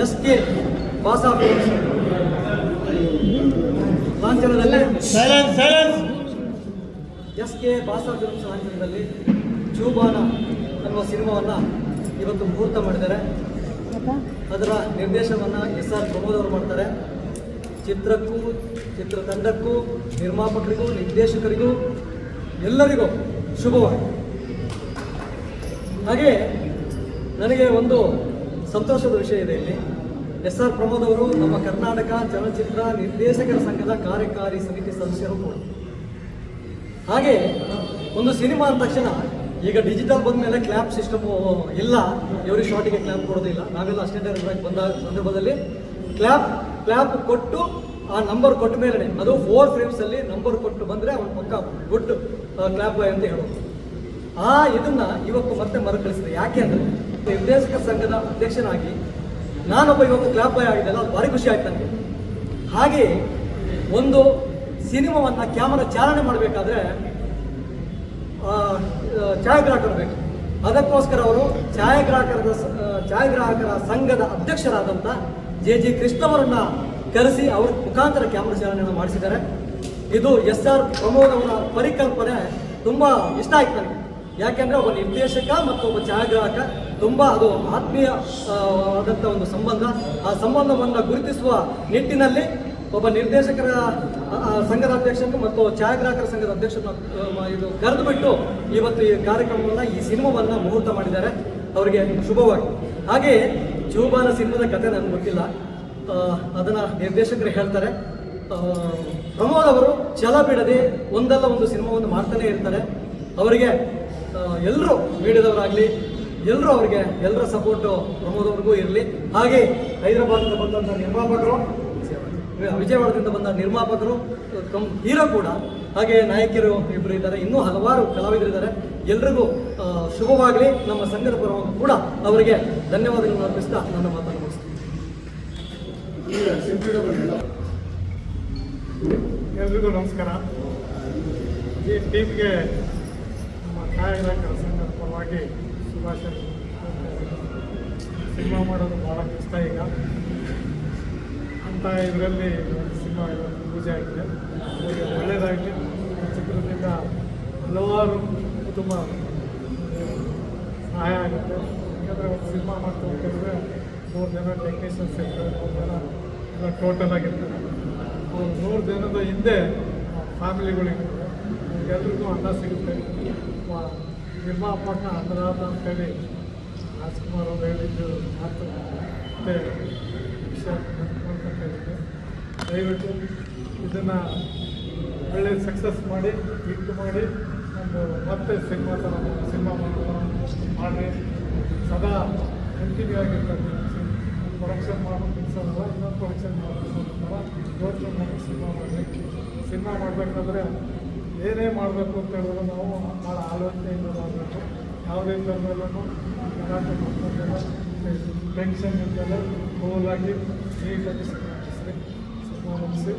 SK ಭಾಷಾ films ಲಾಂಛನದಲ್ಲಿ SK ಭಾಷಾ films ಲಾಂಛನದಲ್ಲಿ ಚೂಬಾನ ಅನ್ನುವ ಸಿನಿಮಾವನ್ನು ಇವತ್ತು ಮುಹೂರ್ತ ಮಾಡಿದ್ದಾರೆ. ಅದರ ನಿರ್ದೇಶನವನ್ನು SR ಪ್ರಮೋದ್ ಅವರು ಮಾಡ್ತಾರೆ. ಚಿತ್ರಕ್ಕೂ ಚಿತ್ರತಂಡಕ್ಕೂ ನಿರ್ಮಾಪಕರಿಗೂ ನಿರ್ದೇಶಕರಿಗೂ ಎಲ್ಲರಿಗೂ ಶುಭವಾಗಿ. ಹಾಗೆ ನನಗೆ ಒಂದು ಸಂತೋಷದ ವಿಷಯ ಇದೆ. ಇಲ್ಲಿ SR ಪ್ರಮೋದ್ ಅವರು ನಮ್ಮ ಕರ್ನಾಟಕ ಚಲನಚಿತ್ರ ನಿರ್ದೇಶಕರ ಸಂಘದ ಕಾರ್ಯಕಾರಿ ಸಮಿತಿ ಸದಸ್ಯರು ಕೂಡ. ಹಾಗೆ ಒಂದು ಸಿನಿಮಾ ಅಂದ ತಕ್ಷಣ ಈಗ ಡಿಜಿಟಲ್ ಬಂದ ಮೇಲೆ ಕ್ಲ್ಯಾಪ್ ಸಿಸ್ಟಮು ಇಲ್ಲ, ಎವ್ರಿ ಶಾಟಿಗೆ ಕ್ಲ್ಯಾಪ್ ಕೊಡೋದಿಲ್ಲ. ನಾವೆಲ್ಲ ಅಸಿಸ್ಟೆಂಟ್ ಡೈರೆಕ್ಟರ್ ಬಂದ ಸಂದರ್ಭದಲ್ಲಿ ಕ್ಲ್ಯಾಪ್ ಕೊಟ್ಟು ಆ ನಂಬರ್ ಕೊಟ್ಟ ಮೇಲೆ ಅದು 4 ಫ್ರೇಮ್ಸಲ್ಲಿ ನಂಬರ್ ಕೊಟ್ಟು ಬಂದರೆ ಅವನು ಪಕ್ಕ ಗುಡ್ ಕ್ಲ್ಯಾಪ್ ಬಾಯ್ ಅಂತ ಹೇಳೋದು. ಇದನ್ನು ಇವತ್ತು ಮತ್ತೆ ಮರುಕಳಿಸಿದೆ. ಯಾಕೆ ಅಂದರೆ ನಿರ್ದೇಶಕರ ಸಂಘದ ಅಧ್ಯಕ್ಷನಾಗಿ ನಾನೊಬ್ಬ ಇವತ್ತು ಕ್ಲ್ಯಾಪ್ ಬಾಯ್ ಆಗಿದ್ದೆಲ್ಲ ಅದು ಭಾರಿ ಖುಷಿ ಆಯ್ತು ನನಗೆ. ಹಾಗೆ ಒಂದು ಸಿನಿಮಾವನ್ನು ಕ್ಯಾಮರಾ ಚಾಲನೆ ಮಾಡಬೇಕಾದ್ರೆ ಛಾಯಾಗ್ರಾಹಕರು ಬೇಕು. ಅದಕ್ಕೋಸ್ಕರ ಅವರು ಛಾಯಾಗ್ರಾಹಕರ ಸಂಘದ ಅಧ್ಯಕ್ಷರಾದಂಥ JG ಕೃಷ್ಣವರನ್ನ ಕರೆಸಿ ಅವ್ರ ಮುಖಾಂತರ ಕ್ಯಾಮರಾ ಚಾಲನೆಯನ್ನು ಮಾಡಿಸಿದ್ದಾರೆ. ಇದು SR ಪ್ರಮೋದ್ ಅವರ ಪರಿಕಲ್ಪನೆ ತುಂಬ ಇಷ್ಟ ಆಯ್ತು ನನಗೆ. ಯಾಕೆಂದರೆ ಒಬ್ಬ ನಿರ್ದೇಶಕ ಮತ್ತು ಒಬ್ಬ ಛಾಯಾಗ್ರಾಹಕ ತುಂಬ ಅದು ಆತ್ಮೀಯ ಆದಂಥ ಒಂದು ಸಂಬಂಧ. ಆ ಸಂಬಂಧವನ್ನು ಗುರುತಿಸುವ ನಿಟ್ಟಿನಲ್ಲಿ ಒಬ್ಬ ನಿರ್ದೇಶಕರ ಸಂಘದ ಅಧ್ಯಕ್ಷರು ಮತ್ತು ಛಾಯಾಗ್ರಾಹಕರ ಸಂಘದ ಅಧ್ಯಕ್ಷರನ್ನು ಇದು ಕರೆದು ಬಿಟ್ಟು ಇವತ್ತು ಈ ಕಾರ್ಯಕ್ರಮವನ್ನು ಈ ಸಿನಿಮಾವನ್ನು ಮುಹೂರ್ತ ಮಾಡಿದ್ದಾರೆ. ಅವರಿಗೆ ಶುಭವಾಗಿ. ಹಾಗೆ ಚೂಬಾನ ಸಿನಿಮಾದ ಕಥೆ ನನಗೆ ಗೊತ್ತಿಲ್ಲ, ಅದನ್ನು ನಿರ್ದೇಶಕರು ಹೇಳ್ತಾರೆ. ಪ್ರಮೋದ್ ಅವರು ಛಲ ಬಿಡದೆ ಒಂದಲ್ಲ ಒಂದು ಸಿನಿಮಾವನ್ನು ಮಾಡ್ತಾನೆ ಇರ್ತಾರೆ. ಅವರಿಗೆ ಎಲ್ಲರೂ ಮೀಡಿಯಾದವರಾಗಲಿ ಎಲ್ಲರೂ ಅವರಿಗೆ ಎಲ್ಲರ ಸಪೋರ್ಟು ಪ್ರಮೋದ್ ಅವ್ರಿಗೂ ಇರಲಿ. ಹಾಗೆ ಹೈದರಾಬಾದಿಂದ ಬಂದಂಥ ನಿರ್ಮಾಪಕರು, ವಿಜಯವಾಡದಿಂದ ಬಂದ ನಿರ್ಮಾಪಕರು, ಹೀರೋ ಕೂಡ, ಹಾಗೆ ನಾಯಕಿಯರು ಇಬ್ಬರು ಇದ್ದಾರೆ, ಇನ್ನೂ ಹಲವಾರು ಕಲಾವಿದರಿದ್ದಾರೆ. ಎಲ್ರಿಗೂ ಶುಭವಾಗಲಿ. ನಮ್ಮ ಸಂಘದ ಪರವಾಗಿ ಕೂಡ ಅವರಿಗೆ ಧನ್ಯವಾದಗಳನ್ನು ಅರ್ಪಿಸ್ತಾ ನನ್ನ ಮಾತನ್ನು ಮುಗಿಸ್ತೀನಿ. ಎಲ್ರಿಗೂ ನಮಸ್ಕಾರ. ಈ ಟೀಮ್ಗೆ ನಮ್ಮ ಛಾಯಾಗ್ರಾಹಕರ ಸಂಘದ ಪರವಾಗಿ ಶುಭಾಶಯ. ಸಿನಿಮಾ ಮಾಡೋದು ಭಾಳ ಕಷ್ಟ ಈಗ ಅಂತ ಇದರಲ್ಲಿ ಸಿನಿಮಾ ಪೂಜೆ ಆಗಿದೆ. ಅವರಿಗೆ ಒಳ್ಳೆಯದಾಗಲಿ. ಚಿತ್ರದಿಂದ ಹಲವಾರು ಕುಟುಂಬ ಸಹಾಯ ಆಗುತ್ತೆ. ಯಾಕಂದರೆ ಒಂದು ಸಿನಿಮಾ ಮಾಡ್ತಾ ಹೋಗ್ತಿದ್ರೆ 3 ಜನ ಟೆಕ್ನಿಷಿಯನ್ಸ್ ಇರ್ತಾರೆ, 3 ಜನ ಎಲ್ಲ ಟೋಟಲ್ ಆಗಿರ್ತಾರೆ. ಅವ್ರು 100 ಜನದ ಹಿಂದೆ ಫ್ಯಾಮಿಲಿಗಳಿರ್ತದೆ. ಎಲ್ರಿಗೂ ಅನ್ನ ಸಿಗುತ್ತೆ. ನಿರ್ಮಾಪಕ ಅಪರಾಧ ಅಂತೇಳಿ ರಾಜ್ಕುಮಾರ್ ಅವರು ಹೇಳಿದ್ದು ಮಾತು ಮತ್ತು ವಿಷಯ ಅಂತ ಹೇಳಿದ್ದೆ. ದಯವಿಟ್ಟು ಇದನ್ನು ಒಳ್ಳೆ ಸಕ್ಸಸ್ ಮಾಡಿ ಹಿಟ್ ಮಾಡಿ ಒಂದು ಮತ್ತೆ ಸಿನಿಮಾ ಮಾಡಿ ಸದಾ ಕಂಟಿನ್ಯೂ ಆಗಿರ್ತಾರೆ. ಪ್ರೊಡಕ್ಷನ್ ಮಾಡೋ ಕೆಲಸವಲ್ಲ, ಇನ್ನೊಂದು ಪ್ರೊಡಕ್ಷನ್ ಮಾಡೋ ಯೋಚನೆ ಮಾಡಿ ಸಿನಿಮಾ ಮಾಡಬೇಕಾದ್ರೆ ಏನೇ ಮಾಡಬೇಕು ಅಂತ ಹೇಳಿದ್ರೆ ನಾವು ಭಾಳ ಆಲೋಚನೆಯಿಂದ ಮಾಡಬೇಕು. ಯಾವುದೇ ಥರದಲ್ಲೂ ಗಲಾಟೆ ಮಾಡ್ಕೊಂಡೆಲ್ಲ ಟೆನ್ಷನ್ ಇದ್ದಲ್ಲ ಕೂಲಾಗಿ ನೀಟಾಗಿ ಸಿನಿಮಾ ಮುಗಿಸಿ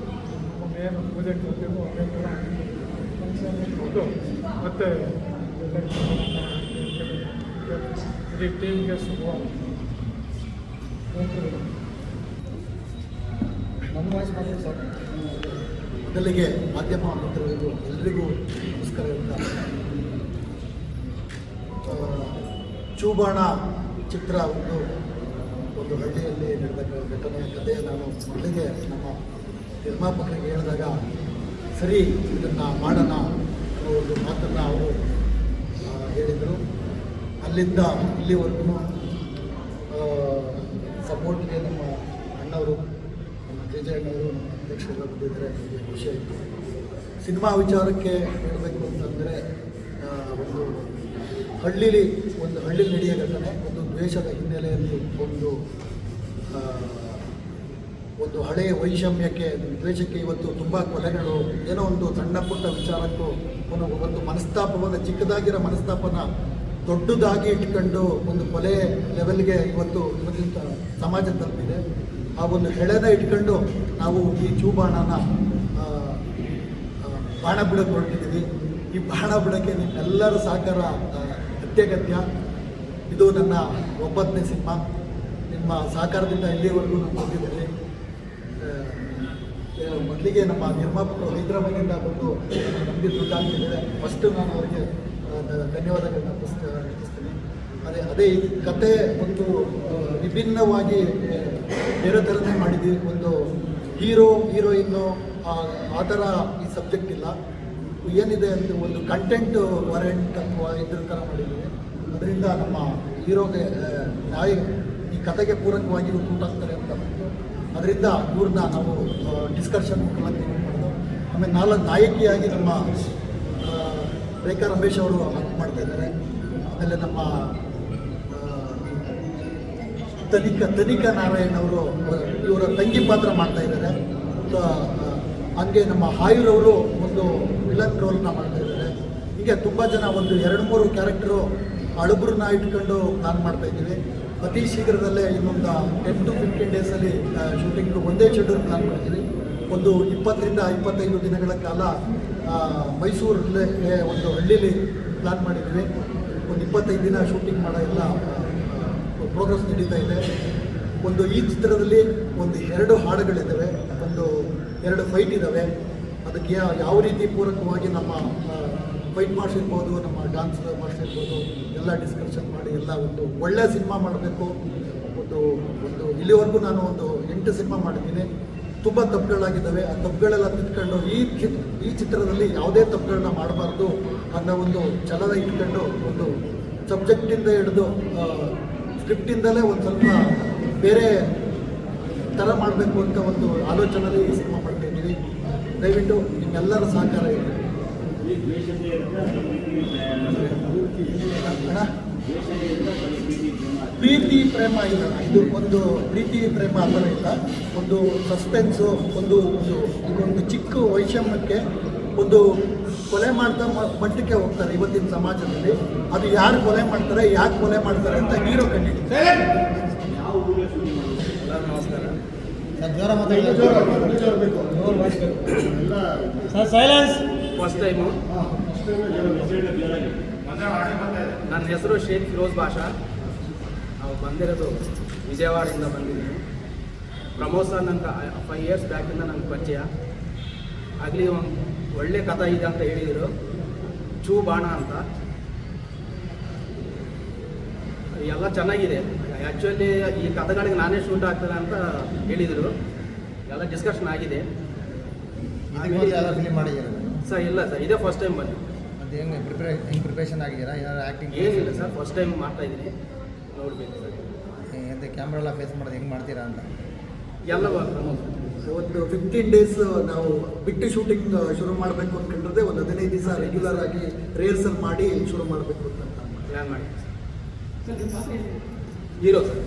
ನಮ್ಮ ಏನು ಪೂಜೆ ಕೊಡ್ತೀವೋ ಅದೇ ಥರ ಟೆನ್ಷನ್ ಇಟ್ಬಿಟ್ಟು ಮತ್ತು ಇಡೀ ಟೀಮ್ಗೆ ಶುಭ. ಮೊದಲಿಗೆ ಮಾಧ್ಯಮ ಮಿತ್ರರಿಗೂ ಎಲ್ರಿಗೂ ನಮಸ್ಕಾರ ಅಂತ. ಚೂಬಾಣ ಚಿತ್ರ ಒಂದು ಹಳ್ಳಿಯಲ್ಲಿ ನಡೆದ ಘಟನೆಯ ಕಥೆ. ನಾನು ಮೊದಲಿಗೆ ನಮ್ಮ ನಿರ್ಮಾಪಕರಿಗೆ ಹೇಳಿದಾಗ ಸರಿ ಇದನ್ನು ಮಾಡೋಣ ಅನ್ನೋ ಒಂದು ಮಾತನ್ನು ಅವರು ಹೇಳಿದರು. ಅಲ್ಲಿಂದ ಇಲ್ಲಿವರೆಗೂ ಸಪೋರ್ಟ್ಗೆ ನಮ್ಮ ಅಣ್ಣವರು, ನಮ್ಮ KJ ಅಣ್ಣವರು, ನಮ್ಮ ಅಧ್ಯಕ್ಷರೆಲ್ಲ ಬಂದಿದ್ದಾರೆ. ನನಗೆ ಖುಷಿ ಆಯಿತು. ಸಿನಿಮಾ ವಿಚಾರಕ್ಕೆ ಹೇಳಬೇಕು ಅಂತಂದರೆ ಒಂದು ಹಳ್ಳಿ ನಡೆಯೋ ಘಟನೆ, ಒಂದು ದ್ವೇಷದ ಹಿನ್ನೆಲೆಯಲ್ಲಿ ಒಂದು ಹಳೆಯ ವೈಷಮ್ಯಕ್ಕೆ, ದ್ವೇಷಕ್ಕೆ ಇವತ್ತು ತುಂಬ ಕೊಲೆಗಳು, ಏನೋ ಒಂದು ಸಣ್ಣ ಪುಟ್ಟ ವಿಚಾರಕ್ಕೂ ಒಂದು ಮನಸ್ತಾಪವನ್ನು, ಚಿಕ್ಕದಾಗಿರೋ ಮನಸ್ತಾಪನ ದೊಡ್ಡದಾಗಿ ಇಟ್ಕೊಂಡು ಒಂದು ಕೊಲೆ ಲೆವೆಲ್ಗೆ ಇವತ್ತಿನ ಸಮಾಜ ತಲುಪಿದೆ. ಆ ಒಂದು ಹೆಳೆನ ಇಟ್ಕೊಂಡು ನಾವು ಈ ಚೂಬಾಣನ ಬಾಣ ಬಿಡೋಕ್ಕೆ ಹೊರಟಿದ್ದೀವಿ. ಈ ಬಾಣ ಬಿಡೋಕ್ಕೆ ನಿಮ್ಮೆಲ್ಲರ ಸಹಕಾರ ಅತ್ಯಗತ್ಯ. ಇದು ನನ್ನ 9ನೇ ಸಿನಿಮಾ. ನಿಮ್ಮ ನಿಮ್ಮ ಸಹಕಾರದಿಂದ ಇಲ್ಲಿವರೆಗೂ ನಾವು ಬಂದಿದ್ದೀವಿ. ಮೊದಲಿಗೆ ನಮ್ಮ ನಿರ್ಮಾಪಕರು ಹೈದರಾಬಾದಿಂದ ಬಂದು ನಮಗೆ ದುಡ್ಡು ಹಾಕಿದ್ದಾರೆ. ಫಸ್ಟು ನಾನು ಅವರಿಗೆ ಧನ್ಯವಾದಗಳನ್ನ ಅರ್ಪಿಸ್ತೀನಿ. ಅದೇ ಈ ಕತೆ ಒಂದು ವಿಭಿನ್ನವಾಗಿ ಬೇರೆ ಥರನೇ ಮಾಡಿದ್ವಿ. ಒಂದು ಹೀರೋಯಿನ್ನು ಆ ಥರ ಈ ಸಬ್ಜೆಕ್ಟ್ ಇಲ್ಲ. ಏನಿದೆ ಅಂತ ಒಂದು ಕಂಟೆಂಟ್ ವಾರೆಂಟ್ ಅಥವಾ ಇದ್ರ ಥರ ಮಾಡಿದ್ದೀವಿ. ಅದರಿಂದ ನಮ್ಮ ಹೀರೋಗೆ ಈ ಕತೆಗೆ ಪೂರಕವಾಗಿ ಕೂಟಾಗ್ತಾರೆ ಅಂತ ಬಂದು ಅದರಿಂದ ಇವ್ರನ್ನ ನಾವು ಡಿಸ್ಕಷನ್ ಮುಖಾಂತರ ಮಾಡೋದು. ಆಮೇಲೆ ನಾಯಕಿಯಾಗಿ ನಮ್ಮ ರೇಖಾ ರಮೇಶ್ ಅವರು ಆಕ್ಟ್ ಮಾಡ್ತಾ ಇದ್ದಾರೆ. ಆಮೇಲೆ ನಮ್ಮ ತನಿಕಾ ನಾರಾಯಣ್ ಅವರು ಇವರ ತಂಗಿ ಪಾತ್ರ ಮಾಡ್ತಾ ಇದ್ದಾರೆ. ಹಂಗೆ ನಮ್ಮ ಆಯುರವರು ಒಂದು ವಿಲನ್ ರೋಲ್ನ ಮಾಡ್ತಾ ಇದ್ದಾರೆ. ಹೀಗೆ ತುಂಬ ಜನ ಒಂದು 2-3 ಕ್ಯಾರೆಕ್ಟರು ಹಳಬ್ರನ್ನ ಇಟ್ಕೊಂಡು ಪ್ಲಾನ್ ಮಾಡ್ತಾ ಇದ್ದೀವಿ. ಅತಿ ಶೀಘ್ರದಲ್ಲೇ ಇನ್ನೊಂದು 10 to 15 ಡೇಸಲ್ಲಿ ಶೂಟಿಂಗ್ ಒಂದೇ ಶೆಡ್ಯೂಲ್ ಪ್ಲಾನ್ ಮಾಡ್ತೀವಿ. ಒಂದು 20 ರಿಂದ 25 ದಿನಗಳ ಕಾಲ ಮೈಸೂರಲ್ಲೇ ಒಂದು ಹಳ್ಳಿಲಿ ಪ್ಲಾನ್ ಮಾಡಿದ್ದೀವಿ. ಒಂದು 25 ದಿನ ಶೂಟಿಂಗ್ ಮಾಡೋ ಎಲ್ಲ ಪ್ರೋಗ್ರೆಸ್ ನಡೀತಾ ಇದೆ. ಒಂದು ಈ ಚಿತ್ರದಲ್ಲಿ ಒಂದು 2 ಹಾಡುಗಳಿದ್ದಾವೆ, ಒಂದು 2 ಫೈಟ್ ಇದ್ದಾವೆ. ಅದಕ್ಕೆ ಯಾವ ರೀತಿ ಪೂರಕವಾಗಿ ನಮ್ಮ ಫೈಟ್ ಮಾಡಿಸಿರ್ಬೋದು, ನಮ್ಮ ಡ್ಯಾನ್ಸ್ ಮಾಡಿಸಿರ್ಬೋದು, ಎಲ್ಲ ಡಿಸ್ಕಷನ್ ಮಾಡಿ ಎಲ್ಲ ಒಂದು ಒಳ್ಳೆಯ ಸಿನಿಮಾ ಮಾಡಬೇಕು. ಒಂದು ಇಲ್ಲಿವರೆಗೂ ನಾನು ಒಂದು 8 ಸಿನಿಮಾ ಮಾಡಿದ್ದೀನಿ. ತುಂಬ ತಪ್ಪುಗಳಾಗಿದ್ದಾವೆ. ಆ ತಪ್ಪುಗಳೆಲ್ಲ ತಿದ್ಕೊಂಡು ಈ ಚಿತ್ರದಲ್ಲಿ ಯಾವುದೇ ತಪ್ಪುಗಳನ್ನ ಮಾಡಬಾರ್ದು ಅನ್ನೋ ಒಂದು ಛಲದ ಇಟ್ಕೊಂಡು ಒಂದು ಸಬ್ಜೆಕ್ಟಿಂದ ಹಿಡಿದು ಸ್ಕ್ರಿಪ್ಟಿಂದಲೇ ಒಂದು ಸ್ವಲ್ಪ ಬೇರೆ ಥರ ಮಾಡಬೇಕು ಅಂತ ಒಂದು ಆಲೋಚನೆಯಲ್ಲಿ ಈ ಸಿನಿಮಾ ಮಾಡ್ತಾ ಇದ್ದೀವಿ. ದಯವಿಟ್ಟು ನಿಮ್ಮೆಲ್ಲರ ಸಹಕಾರ ಇದೆ. ಪ್ರೀತಿ ಪ್ರೇಮ ಇಲ್ಲ, ಇದು ಒಂದು ಪ್ರೀತಿ ಪ್ರೇಮ ಆ ಥರ ಇಲ್ಲ. ಒಂದು ಸಸ್ಪೆನ್ಸು, ಇದೊಂದು ಚಿಕ್ಕ ವೈಷಮ್ಯಕ್ಕೆ ಒಂದು ಕೊಲೆ ಮಾಡ್ತಾ ಮಟ್ಟಕ್ಕೆ ಹೋಗ್ತಾರೆ ಇವತ್ತಿನ ಸಮಾಜದಲ್ಲಿ. ಅದು ಯಾರು ಕೊಲೆ ಮಾಡ್ತಾರೆ, ಯಾಕೆ ಕೊಲೆ ಮಾಡ್ತಾರೆ ಅಂತ ಹೀರೋ ಕಂಡಿದ್ದೀವಿ. ಫಸ್ಟ್ ಟೈಮು ನನ್ನ ಹೆಸರು ಶೇಖ್ ಫಿರೋಜ್ ಬಾಷಾ. ನಾವು ಬಂದಿರೋದು ವಿಜಯವಾಡದಿಂದ ಬಂದಿದ್ದೀವಿ. ಪ್ರಮೋದ್ ಸರ್ ನನಗೆ 5 years ಬ್ಯಾಕಿಂದ ನನಗೆ ಪರಿಚಯ ಆಗಲಿ. ಒಂದು ಒಳ್ಳೆ ಕಥೆ ಇದೆ ಅಂತ ಹೇಳಿದರು, ಚೂ ಬಾಣ ಅಂತ. ಎಲ್ಲ ಚೆನ್ನಾಗಿದೆ. ಆ್ಯಕ್ಚುಲಿ ಈ ಕಥೆಗಳಿಗೆ ನಾನೇ ಶೂಟ್ ಆಗ್ತದೆ ಅಂತ ಹೇಳಿದರು. ಎಲ್ಲ ಡಿಸ್ಕಷನ್ ಆಗಿದೆ ಸರ್. ಇಲ್ಲ ಸರ್, ಇದೇ ಫಸ್ಟ್ ಟೈಮ್ ಬನ್ನಿ. ಅದು ಹೆಂಗೆ ಪ್ರಿಪ್ರೇಷನ್ ಆಗಿದ್ದೀರಾ? ಏನಾದ್ರು ಆ್ಯಕ್ಟಿಂಗ್? ಏನಿಲ್ಲ ಸರ್, ಫಸ್ಟ್ ಟೈಮ್ ಮಾಡ್ತಾ ಇದ್ದೀನಿ. ನೋಡಬೇಕು ಸರ್. ಎಂತ ಕ್ಯಾಮ್ರಾ ಎಲ್ಲ ಫೇಸ್ ಮಾಡೋದು ಹೆಂಗೆ ಮಾಡ್ತೀರಾ ಅಂತ ಎಲ್ಲ ಒಂದು 15 ಡೇಸ್ ನಾವು ಬಿಟ್ಟು ಶೂಟಿಂಗ್ ಶುರು ಮಾಡಬೇಕು ಅಂದ್ಕೊಂಡ್ರೆ ಒಂದು 15 ದಿವಸ ರೆಗ್ಯುಲರ್ ಆಗಿ ರಿಹರ್ಸಲ್ ಮಾಡಿ ಶುರು ಮಾಡಬೇಕು ಅಂತ ಪ್ಲ್ಯಾನ್ ಮಾಡಿ. ಹೀರೋ ಸರ್,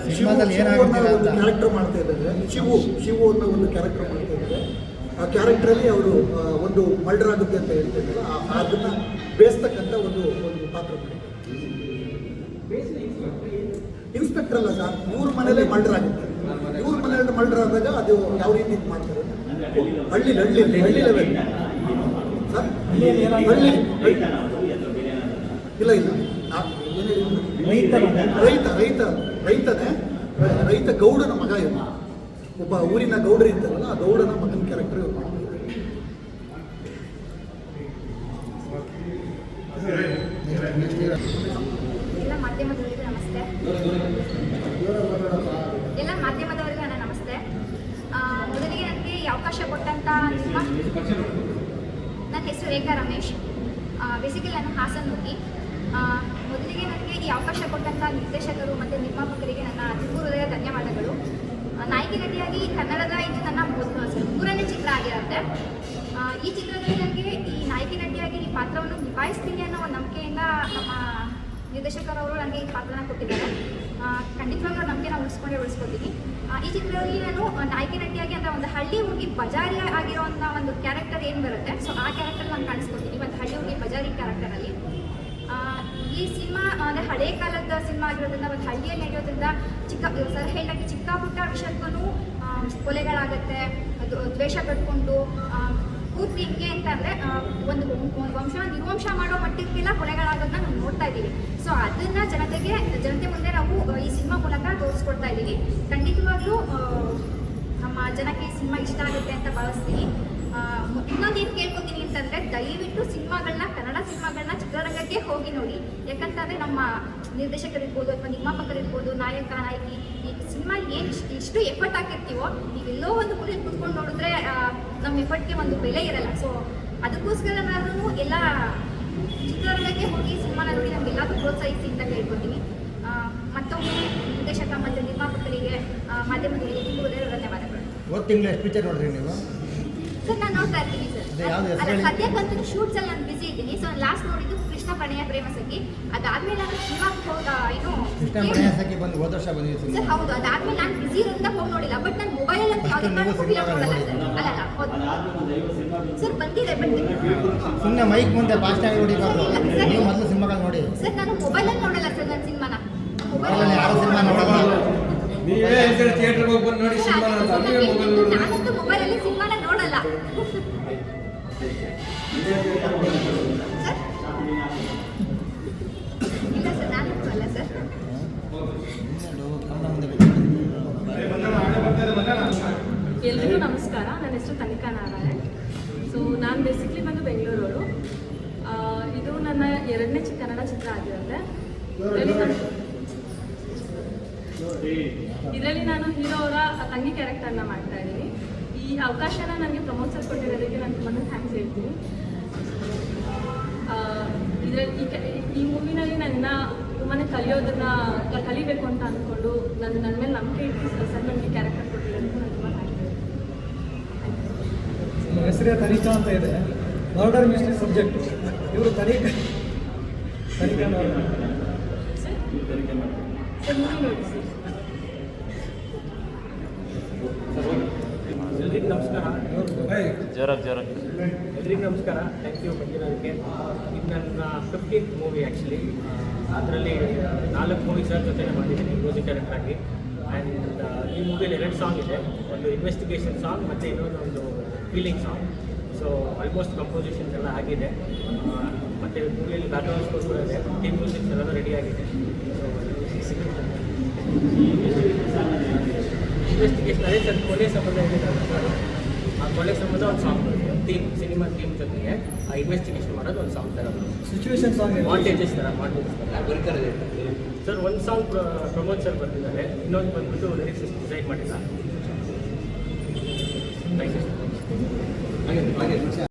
ಸಿನಿಮಾದಲ್ಲಿ ಏನಾಗ್ತಿಲ್ಲ ಅಂತ ಕ್ಯಾರೆಕ್ಟರ್ ಮಾಡ್ತಾ ಇದ್ದಾರೆ. ಶಿವು ಅನ್ನೋ ಒಂದು ಕ್ಯಾರೆಕ್ಟರ್ ಮಾಡ್ತಾ ಇದ್ದಾರೆ. ಆ ಕ್ಯಾರೆಕ್ಟ್ರಲ್ಲಿ ಅವರು ಒಂದು ಮರ್ಡರ್ ಆಗುತ್ತೆ ಅಂತ ಹೇಳ್ತಿದ್ದಾರೆ. ಅದನ್ನು ಬೇಯಿಸ್ತಕ್ಕಂಥ ಒಂದು ಪಾತ್ರ ಮಾಡಿದ್ದಾರೆ. ಇನ್ಸ್ಪೆಕ್ಟರ್ ಅಲ್ಲ ಸರ್, ಇವ್ರ ಮನೇಲೆ ಮರ್ಡರ್ ಆಗುತ್ತೆ. ಇವ್ರ ಮನೆಯಲ್ಲಿ ಮರ್ಡರ್ ಆದಾಗ ಅದು ಯಾವ ರೀತಿ ಇದು ಮಾಡ್ತಾರೆ? ಹಳ್ಳಿ ಲೆವೆಲ್ ಸರ್, ಹಳ್ಳಿ ಇಲ್ಲ ರೈತ ಗೌಡನ ಮಗ ಇವ. ಒಬ್ಬ ಊರಿನ ಗೌಡರು ಇರ್ತಾರಲ್ಲ, ಆ ಗೌಡನ ಮಗನ ಕ್ಯಾರೆಕ್ಟರ್ ಇವ್ರು ಮಾಡ್ತಾರೆ. ಎಲ್ಲ ಮಾಧ್ಯಮದವರಿಗೂ ನಮಸ್ತೆ. ಮೊದಲಿಗೆ ನನಗೆ ಈ ಅವಕಾಶ ಕೊಟ್ಟಂತ ನನ್ನ ಹೆಸರು ರೇಖಾ ರಮೇಶ್. ಬೇಸಿಕಲಿ ನಾನು ಹಾಸನ್ ಹುಡುಗಿ. ಮೊದಲಿಗೆ ನನಗೆ ಈ ಅವಕಾಶ ಕೊಟ್ಟಂಥ ನಿರ್ದೇಶಕರು ಮತ್ತು ನಿರ್ಮಾಪಕರಿಗೆ ನನ್ನ ಹೃದಯ ಧನ್ಯವಾದಗಳು. ನಾಯಕಿ ನಟಿಯಾಗಿ ಕನ್ನಡದ ಇದು ನನ್ನ 3ನೇ ಚಿತ್ರ ಆಗಿರುತ್ತೆ. ಈ ಚಿತ್ರದಲ್ಲಿ ನನಗೆ ಈ ನಾಯಕಿ ನಟಿಯಾಗಿ ಈ ಪಾತ್ರವನ್ನು ನಿಭಾಯಿಸ್ತೀನಿ ಅನ್ನೋ ಒಂದು ನಂಬಿಕೆಯಿಂದ ನಮ್ಮ ನಿರ್ದೇಶಕರವರು ನನಗೆ ಈ ಪಾತ್ರನ ಕೊಟ್ಟಿದ್ದಾರೆ. ಖಂಡಿತವಾಗ್ಲೂ ನಂಬಿಕೆ ಉಳಿಸ್ಕೊತೀನಿ. ಈ ಚಿತ್ರದಲ್ಲಿ ನಾನು ನಾಯಕಿ ನಟಿಯಾಗಿ ಅಂದರೆ ಒಂದು ಹಳ್ಳಿ ಹುಡುಗಿ ಬಜಾರಿ ಆಗಿರೋಂಥ ಒಂದು ಕ್ಯಾರೆಕ್ಟರ್ ಏನು ಬರುತ್ತೆ, ಸೊ ಆ ಕ್ಯಾರೆಕ್ಟರ್ ನಾನು ಕಾಣಿಸ್ಕೊತೀನಿ. ಒಂದು ಹಳ್ಳಿ ಹುಡುಗಿ ಬಜಾರಿ ಕ್ಯಾರೆಕ್ಟರಲ್ಲಿ ಈ ಸಿನಿಮಾ ಅಂದರೆ ಹಳೆಯ ಕಾಲದ ಸಿನಿಮಾ ಆಗಿರೋದ್ರಿಂದ ಒಂದು ಹಳ್ಳಿಯಲ್ಲಿ ನಡೆಯೋದ್ರಿಂದ ಸರ್ ಹೇಳಕ್ಕೆ ಚಿಕ್ಕ ಪುಟ್ಟ ವಿಷಯಕ್ಕೂ ಕೊಲೆಗಳಾಗುತ್ತೆ, ಅದು ದ್ವೇಷ ಕಟ್ಕೊಂಡು ಪೂರ್ತಿ ಹೆಂಗೆ ಅಂತಂದರೆ ಒಂದು ವಂಶ ನಿರ್ವಂಶ ಮಾಡೋ ಮಟ್ಟಕ್ಕೆಲ್ಲ ಕೊಲೆಗಳಾಗೋದನ್ನ ನಾವು ನೋಡ್ತಾ ಇದ್ದೀವಿ. ಸೊ ಅದನ್ನು ಜನತೆ ಮುಂದೆ ನಾವು ಈ ಸಿನಿಮಾ ಮೂಲಕ ತೋರಿಸ್ಕೊಡ್ತಾ ಇದ್ದೀವಿ. ಖಂಡಿತವಾಗ್ಲೂ ನಮ್ಮ ಜನಕ್ಕೆ ಈ ಸಿನಿಮಾ ಇಷ್ಟ ಆಗುತ್ತೆ ಅಂತ ಭಾವಿಸ್ತೀನಿ. ಇನ್ನೊಂದೇನು ಕೇಳ್ಕೊತೀನಿ ಅಂತಂದರೆ ದಯವಿಟ್ಟು ಕನ್ನಡ ಸಿನಿಮಾಗಳನ್ನ ಚಿತ್ರರಂಗಕ್ಕೆ ಹೋಗಿ ನೋಡಿ. ಯಾಕಂತಂದರೆ ನಮ್ಮ ನಿರ್ದೇಶಕರಿರ್ಬೋದು ಅಥವಾ ನಿರ್ಮಾಪಕರಿರ್ಬೋದು, ನಾಯಕ ನಾಯಕಿ ಈ ಸಿನಿಮಾ ಏನು ಇಷ್ಟು ಎಫರ್ಟ್ ಹಾಕಿರ್ತೀವೋ ನೀವೆಲ್ಲೋ ಒಂದು ಮೂಲೆಯಲ್ಲಿ ಕೂತ್ಕೊಂಡು ನೋಡಿದ್ರೆ ನಮ್ಮ ಎಫರ್ಟ್ಗೆ ಒಂದು ಬೆಲೆ ಇರಲ್ಲ. ಸೊ ಅದಕ್ಕೋಸ್ಕರನಾದ್ರೂ ಎಲ್ಲ ಚಿತ್ರರಂಗಕ್ಕೆ ಹೋಗಿ ಸಿನಿಮಾನ ನೋಡಿ ನಮಗೆಲ್ಲರೂ ಪ್ರೋತ್ಸಾಹಿಸಿ ಅಂತ ಕೇಳ್ಕೊತೀನಿ. ಮತ್ತೊಮ್ಮೆ ನಿರ್ದೇಶಕ ಮತ್ತು ನಿರ್ಮಾಪಕರಿಗೆ ಮಾಧ್ಯಮಗಳಿಗೆ ಹೃದಯ ಧನ್ಯವಾದಗಳು. ಹೋದ ತಿಂಗಳು ಎಷ್ಟು ಪಿಕ್ಚರ್ ನೋಡಿದ್ರಿ ನೀವು? ಸರ್ ನಾನು ನೋಡ್ತಾ ಇರ್ತೀನಿ ಸರ್. ಅದೇ ಯಾವ್ದು ಹೆಸರು ಹೇಳಿ? ಸದ್ಯಕ್ಕಂತೂ ಶೂಟ್ಸಲ್ಲಿ ನಾನು ಬಿಸಿ ಇದ್ದೀನಿ. ಸೊ ಲಾಸ್ಟ್ ನೋಡಿದ್ದು ಕೃಷ್ಣ ಪ್ರಣಯ ಪ್ರೇಮ ಸಖಿ. ಅದಾದ್ಮೇಲೆ ನಾನು ಶಿವಕ್ಕೆ ಕೃಷ್ಣ ಪ್ರಣಯ ಸಖಿ ಬಂದು ಹೋದ ವರ್ಷ ಬಂದಿದೆ ಸರ್. ಸಿನಿಮಾ. ಹೌದು, ಅದಾದ್ಮೇಲೆ ನಾನು ಬಿಸಿ ಇರೋದ್ರಿಂದ ಹೋಗಿ ನೋಡಿಲ್ಲ. ಬಟ್ ನಾನು ಮೊಬೈಲಲ್ಲಿ ಅಂತ ಯಾವುದೇ ನೀವು ಫಿಲಮ್ ಸಿನಿಮಾ ನೋಡಲ್ಲ ನೋಡಿದ್ರಾ? ಸರ್. ಅಲ್ಲ ಸರ್ ಬಂದಿದೆ ಬಟ್ ಸುಮ್ಮನೆ ಮೈಕ್ ಮುಂದೆ ಫಾಸ್ಟ್ ಆಗಿ ನೋಡಿಬಾರ್ದು. ನೀವು ಮೊದಲು ಸಿನಿಮಾಗಳು ನೋಡಿ. ಸರ್ ನಾನು ಮೊಬೈಲಲ್ಲಿ ನೋಡಲ್ಲ ಸರ್ ನನ್ನ ಸಿನಿಮಾನ. ಮೊಬೈಲಲ್ಲಿ ಯಾರು ಸಿನಿಮಾ ನೋಡೋದು? ನೀವೇ ಹೇಳ್ತೀರ ಥಿಯೇಟರ್ಗೆ ಹೋಗಿ ಬಂದು ನೋಡಿ ಸಿನಿಮಾ ಅಂತ, ನೀವೇ ಮೊಬೈಲ್ ನೋಡಿದ್ರೆ ನಾನಂತೂ ಮೊಬೈಲಲ್ಲಿ ಸಿನಿಮಾನ ನೋಡಲ್ಲ ಸರ್. ಇಲ್ಲ ಸರ್, ನಾನು ನೋಡಲ್ಲ ಸರ್. ಕನ್ನಡ ಮುಂದೆ ಎಲ್ರಿಗೂ ನಮಸ್ಕಾರ. ನನ್ನ ಹೆಸರು ತನಿಕಾ ನಾರಾಯಣ್. ಸೊ ನಾನು ಬೇಸಿಕ್ಲಿ ಬಂದು ಬೆಂಗಳೂರವರು. ಇದು ನನ್ನ 2ನೇ ಕನ್ನಡ ಚಿತ್ರ ಆಗಿರುತ್ತೆ. ಇದರಲ್ಲಿ ನಾನು ಹೀರೋ ಅವರ ತಂಗಿ ಕ್ಯಾರೆಕ್ಟರ್ನ ಮಾಡ್ತಾ ಇದ್ದೀನಿ. ಈ ಅವಕಾಶನ ನನಗೆ ಪ್ರಮೋದ್ ಸರ್ ಕೊಟ್ಟಿರೋದಕ್ಕೆ ನಾನು ತುಂಬಾ ಥ್ಯಾಂಕ್ಸ್ ಹೇಳ್ತೀನಿ. ಇದರಲ್ಲಿ ಈ ಮೂವಿನಲ್ಲಿ ನನ್ನ ತುಂಬಾ ಕಲಿಬೇಕು ಅಂತ ಅಂದ್ಕೊಂಡು ನನ್ನ ಮೇಲೆ ನಂಬಿಕೆ ಇಟ್ಟು ಸರ್ ನನಗೆ ಕ್ಯಾರೆಕ್ಟರ್ ಕೊಟ್ಟಿರೋದಕ್ಕೆ ನಾನು ತುಂಬ ಥ್ಯಾಂಕ್ಸ್ ಹೇಳ್ತೀನಿ. ನಮ್ಮ ಹೆಸರೇ ತನಿಖಾ ಅಂತ ಇದೆ. Murder mystery subject. ಇವರು ತನಿಖಾ ಸರ್ ಮೂವಿ ನೋಡಿ ಸರ್. ಎಲ್ರಿಗೂ ನಮಸ್ಕಾರ. ಎಲ್ರಿಗೂ ನಮಸ್ಕಾರ. ಥ್ಯಾಂಕ್ ಯು ಬಂದಿರೋದಕ್ಕೆ. ಇದು ನನ್ನ 15th ಮೂವಿ ಆ್ಯಕ್ಚುಲಿ. ಅದರಲ್ಲಿ 4 ಮೂವಿ ಸರ್ ಜೊತೆ ಮಾಡಿದ್ದೀನಿ ಮ್ಯೂಸಿಕ್ ಡೈರೆಕ್ಟರ್ ಆಗಿ. ಆ್ಯಂಡ್ ಈ ಮೂವಿಯಲ್ಲಿ 2 ಸಾಂಗ್ ಇದೆ. ಒಂದು ಇನ್ವೆಸ್ಟಿಗೇಷನ್ ಸಾಂಗ್ ಮತ್ತು ಇನ್ನೊಂದು feeling song. So almost compositions ಎಲ್ಲ ಆಗಿದೆ. ಮತ್ತು ಮೂವಿಯಲ್ಲಿ ಬ್ಯಾಕ್ಗ್ರೌಂಡ್ ಸ್ಕೋರ್ ಕೂಡ ಇದೆ. ಟೀಮ್ ಮ್ಯೂಸಿಕ್ಸ್ ಎಲ್ಲ ರೆಡಿ ಆಗಿದೆ. ಇನ್ವೆಸ್ಟಿಗೇಷನ್ ಅದೇ ಸರ್ ಕೊಲೆ ಸಂಬಂಧ ಇದೆ. ಆ ಕೊಲೆ ಸಂಬಂಧ ಒಂದು ಸಾಂಗ್ ಸಿನಿಮಾ ಟೀಮ್ ಜೊತೆಗೆ ಆ ಇನ್ವೆಸ್ಟಿಗೇಷನ್ ಮಾಡೋದು ಒಂದು ಸಾಂಗ್ ಥರ ಸಿಚುವೇಶನ್ ಸಾಂಗ್ ಮಾಂಟೇಜಸ್ ಥರ ಸರ್. ಒಂದು ಸಾಂಗ್ ಪ್ರಮೋದ್ ಸರ್ ಬರ್ತಿದ್ದಾರೆ, ಇನ್ನೊಂದು ಬಂದ್ಬಿಟ್ಟು ಲಿರಿಕ್ಸ್ ಡಿಸೈಡ್ ಮಾಡಿಲ್ಲ. Thank you.